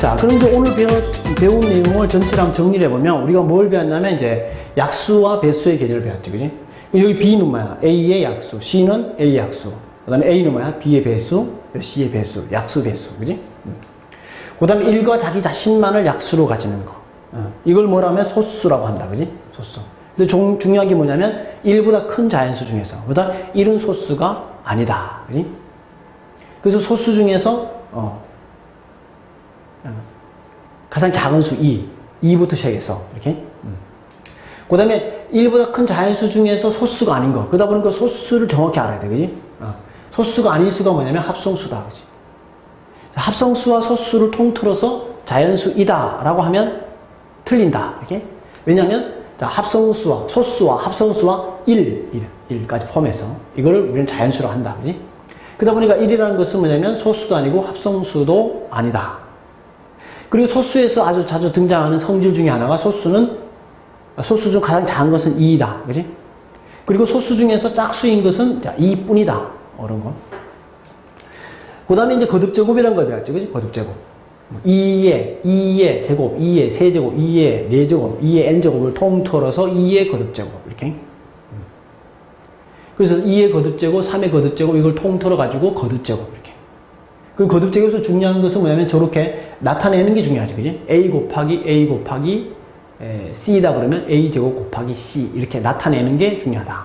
자, 그럼 이제 오늘 배운 내용을 전체를 한번 정리를 해보면 우리가 뭘 배웠냐면 이제 약수와 배수의 개념을 배웠죠. 그지? 여기 B는 뭐야? A의 약수, C는 A의 약수. 그 다음에 A는 뭐야? B의 배수, C의 배수, 약수, 배수. 그지? 그 다음에 1과 자기 자신만을 약수로 가지는 거. 이걸 뭐라면 소수라고 한다. 그지? 소수. 근데 중요한 게 뭐냐면 1보다 큰 자연수 중에서 그다음 1은 소수가 아니다. 그지? 그래서 소수 중에서 가장 작은 수 2부터 시작해서 이렇게. 그 다음에 1보다 큰 자연수 중에서 소수가 아닌 거. 그러다 보니까 소수를 정확히 알아야 돼. 그지? 소수가 아닌 수가 뭐냐면 합성수다. 그지? 합성수와 소수를 통틀어서 자연수이다 라고 하면 틀린다. 이렇게. 왜냐하면 합성수와 소수와 합성수와 1까지 포함해서 이거를 우리는 자연수로 한다. 그지? 그러다 보니까 1이라는 것은 뭐냐면 소수도 아니고 합성수도 아니다. 그리고 소수에서 아주 자주 등장하는 성질 중에 하나가 소수 중 가장 작은 것은 2이다. 그지? 그리고 소수 중에서 짝수인 것은 2뿐이다. 이런 거. 그 다음에 이제 거듭제곱이라는 걸 배웠죠. 그지? 거듭제곱. 2의 제곱, 2의 세제곱, 2의 4제곱, 2의 n제곱을 통틀어서 2의 거듭제곱. 이렇게. 그래서 2의 거듭제곱, 3의 거듭제곱, 이걸 통틀어 가지고 거듭제곱. 이렇게. 그 거듭제곱에서 중요한 것은 뭐냐면 저렇게 나타내는 게 중요하지. 그지? A 곱하기 C이다 그러면 A제곱 곱하기 C. 이렇게 나타내는 게 중요하다.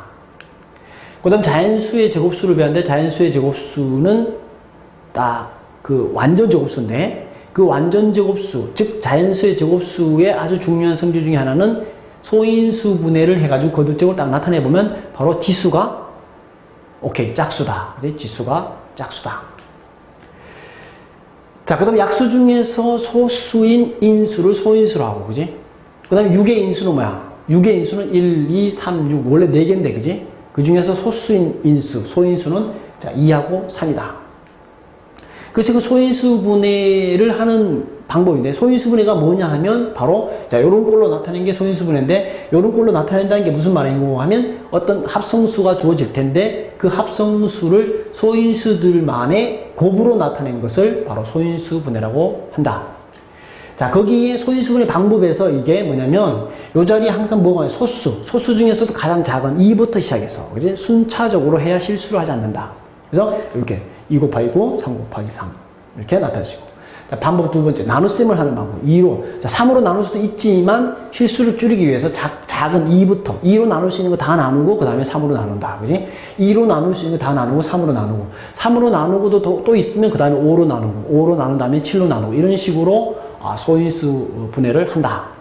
그 다음 자연수의 제곱수를 배웠는데 자연수의 제곱수는 딱 그 완전 제곱수인데 그 완전 제곱수, 즉 자연수의 제곱수의 아주 중요한 성질 중에 하나는 소인수 분해를 해가지고 거듭제곱을 딱 나타내보면 바로 지수가 짝수다. 지수가 짝수다. 자, 그 다음에 약수 중에서 소수인 인수를 소인수로 하고, 그지? 그 다음에 6의 인수는 뭐야? 6의 인수는 1, 2, 3, 6, 원래 4개인데, 그지? 그 중에서 소수인 인수, 소인수는 2하고 3이다. 그래서 그 소인수 분해를 하는 방법인데, 소인수 분해가 뭐냐 하면, 바로, 요런 꼴로 나타낸 게 소인수 분해인데, 요런 꼴로 나타낸다는 게 무슨 말이고 하면, 어떤 합성수가 주어질 텐데, 그 합성수를 소인수들만의 곱으로 나타낸 것을 바로 소인수 분해라고 한다. 자, 거기에 소인수 분해 방법에서 이게 뭐냐면, 요 자리에 항상 뭐가 있어요? 소수 중에서도 가장 작은 2부터 시작해서, 그지? 순차적으로 해야 실수를 하지 않는다. 그래서 이렇게 2 곱하기 9, 3 곱하기 3 이렇게 나타내시고, 자, 방법 두 번째 나눗셈을 하는 방법 2로, 자, 3으로 나눌 수도 있지만 실수를 줄이기 위해서 작은 2로 나눌 수 있는 거 다 나누고 그 다음에 3으로 나눈다. 그지? 2로 나눌 수 있는 거 다 나누고 3으로 나누고 3으로 나누고도 또 있으면 그 다음에 5로 나누고 5로 나눈 다음에 7로 나누고 이런 식으로 소인수 분해를 한다.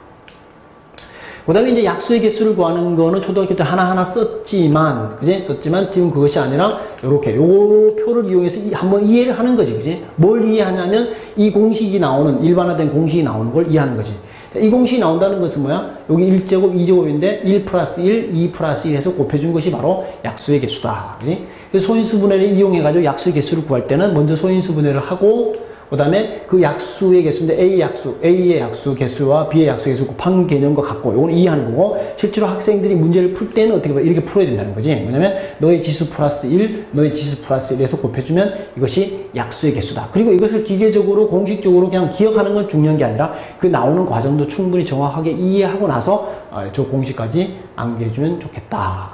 그 다음에 이제 약수의 개수를 구하는 거는 초등학교 때 하나하나 썼지만, 그지? 썼지만 지금 그것이 아니라, 요렇게, 요 표를 이용해서 한번 이해를 하는 거지, 그지? 뭘 이해하냐면, 이 공식이 나오는, 일반화된 공식이 나오는 걸 이해하는 거지. 자, 이 공식이 나온다는 것은 뭐야? 여기 1제곱, 2제곱인데, 1 플러스 1, 2 플러스 1 해서 곱해준 것이 바로 약수의 개수다. 그지? 그래서 소인수 분해를 이용해가지고 약수의 개수를 구할 때는 먼저 소인수 분해를 하고, 그 다음에 그 약수의 개수인데 A의 약수 개수와 B의 약수 개수 곱한 개념과 같고 이건 이해하는 거고, 실제로 학생들이 문제를 풀 때는 어떻게 이렇게 풀어야 된다는 거지. 뭐냐면 너의 지수 플러스 1, 너의 지수 플러스 1에서 곱해주면 이것이 약수의 개수다. 그리고 이것을 기계적으로 공식적으로 그냥 기억하는 건 중요한 게 아니라 그 나오는 과정도 충분히 정확하게 이해하고 나서 저 공식까지 암기해주면 좋겠다.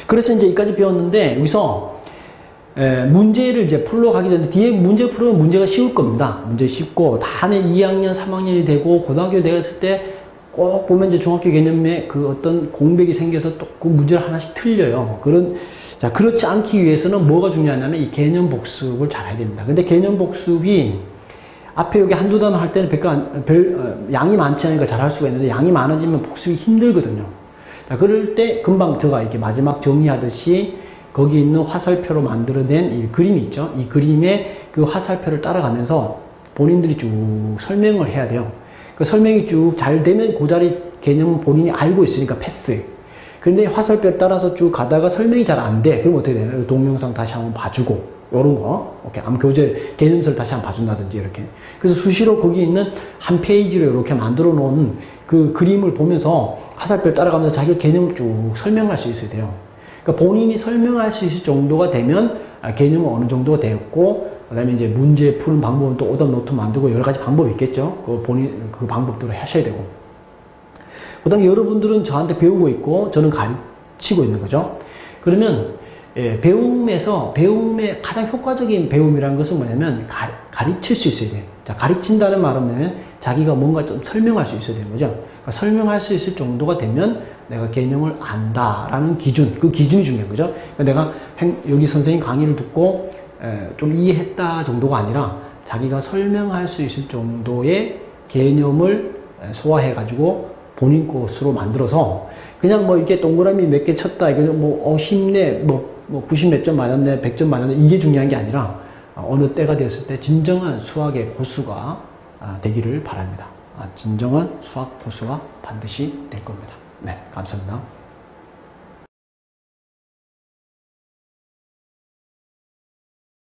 그래서 이제 여기까지 배웠는데 여기서 문제를 이제 풀러 가기 전에 뒤에 문제 풀으면 문제가 쉬울 겁니다. 문제 쉽고 다음에 2학년, 3학년이 되고 고등학교 되었을 때 꼭 보면 이제 중학교 개념에 그 어떤 공백이 생겨서 또 그 문제를 하나씩 틀려요. 자, 그렇지 않기 위해서는 뭐가 중요하냐면 이 개념 복습을 잘 해야 됩니다. 근데 개념 복습이 앞에 여기 한두 단어 할 때는 양이 많지 않으니까 잘 할 수가 있는데 양이 많아지면 복습이 힘들거든요. 자, 그럴 때 금방 제가 이렇게 마지막 정리하듯이 거기 있는 화살표로 만들어낸 이 그림이 있죠. 이 그림의 그 화살표를 따라가면서 본인들이 쭉 설명을 해야 돼요. 그 설명이 쭉 잘 되면 그 자리 개념은 본인이 알고 있으니까 패스. 그런데 화살표를 따라서 쭉 가다가 설명이 잘 안 돼. 그럼 어떻게 되나요? 동영상 다시 한번 봐주고, 요런 거. 오케이. 교재 개념서를 다시 한번 봐준다든지, 이렇게. 그래서 수시로 거기 있는 한 페이지로 이렇게 만들어 놓은 그 그림을 보면서 화살표를 따라가면서 자기 개념을 쭉 설명할 수 있어야 돼요. 그러니까 본인이 설명할 수 있을 정도가 되면 개념은 어느 정도가 되었고, 그 다음에 이제 문제 푸는 방법은 또 오답 노트 만들고 여러 가지 방법이 있겠죠. 그 본인, 그 방법대로 하셔야 되고. 그 다음에 여러분들은 저한테 배우고 있고, 저는 가르치고 있는 거죠. 그러면, 배움의 가장 효과적인 배움이라는 것은 뭐냐면, 가르칠 수 있어야 돼요. 자, 가르친다는 말은 뭐냐면, 자기가 뭔가 좀 설명할 수 있어야 되는 거죠. 그러니까 설명할 수 있을 정도가 되면, 내가 개념을 안다라는 기준, 그 기준이 중요한 거죠. 그러니까 내가 여기 선생님 강의를 듣고 좀 이해했다 정도가 아니라 자기가 설명할 수 있을 정도의 개념을 소화해 가지고 본인 것으로 만들어서 그냥 뭐 이렇게 동그라미 몇 개 쳤다 이거 뭐 힘내 뭐 90 몇 점 맞았네 100점 맞았네 이게 중요한 게 아니라 어느 때가 됐을 때 진정한 수학의 고수가 되기를 바랍니다. 진정한 수학 고수가 반드시 될 겁니다. 네, 감사합니다.